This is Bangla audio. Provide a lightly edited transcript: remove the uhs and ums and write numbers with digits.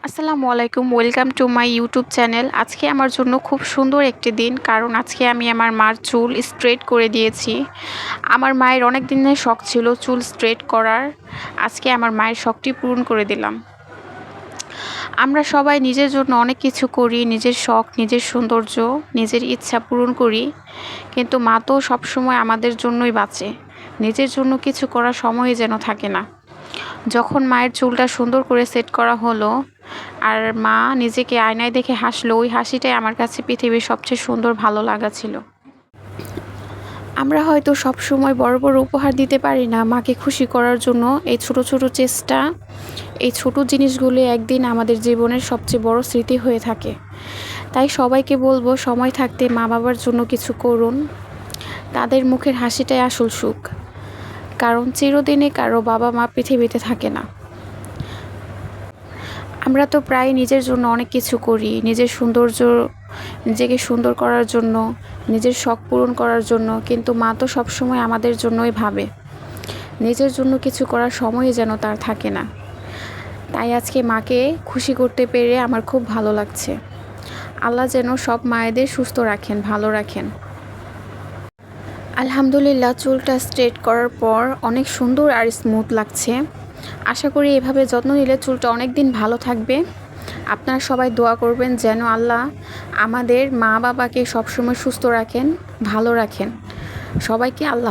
আসসালামু আলাইকুম, welcome to my YouTube channel. আজকে আমার জন্য খুব সুন্দর একটি দিন, কারণ আজকে আমি আমার মার চুল স্ট্রেট করে দিয়েছি। আমার মায়ের অনেক দিনের শখ ছিল চুল স্ট্রেট করার। আজকে আমার মায়ের শখটি পূরণ করে দিলাম। আমরা সবাই নিজের জন্য অনেক কিছু করি, নিজের শখ, নিজের সৌন্দর্য, নিজের ইচ্ছা পূরণ করি, কিন্তু মা তো সবসময় আমাদের জন্যই বাঁচে। নিজের জন্য কিছু করার সময়ই যেন থাকে না। যখন মায়ের চুলটা সুন্দর করে সেট করা হলো আর মা নিজেকে আয়নায় দেখে হাসলো, ওই হাসিটাই আমার কাছে পৃথিবীর সবচেয়ে সুন্দর ভালো লাগা ছিল। আমরা হয়তো সব সময় বড় বড় উপহার দিতে পারি না মাকে খুশি করার জন্য। এই ছোট ছোট চেষ্টা, এই ছোট জিনিসগুলো একদিন আমাদের জীবনের সবচেয়ে বড় স্মৃতি হয়ে থাকে। তাই সবাইকে বলবো, সময় থাকতে মা বাবার জন্য কিছু করুন। তাদের মুখের হাসিটাই আসল সুখ, কারণ চিরদিনে কারো বাবা মা পৃথিবীতে থাকে না। আমরা তো প্রায় নিজের জন্য অনেক কিছু করি, নিজের সৌন্দর্য, নিজেকে সুন্দর করার জন্য, নিজের শখ পূরণ করার জন্য, কিন্তু মা তো সবসময় আমাদের জন্যই ভাবে। নিজের জন্য কিছু করার সময়ই যেন তার থাকে না। তাই আজকে মাকে খুশি করতে পেরে আমার খুব ভালো লাগছে। আল্লাহ যেন সব মায়েদের সুস্থ রাখেন, ভালো রাখেন। আলহামদুলিল্লাহ, চুলটা স্ট্রেট করার পর অনেক সুন্দর আর স্মুথ লাগছে। আশা করি এভাবে যত্ন নিলে চুলটা অনেক দিন ভালো থাকবে। আপনারা সবাই দোয়া করবেন যেন আল্লাহ আমাদের মা বাবাকে সবসময় সুস্থ রাখেন, ভালো রাখেন। সবাইকে আল্লাহ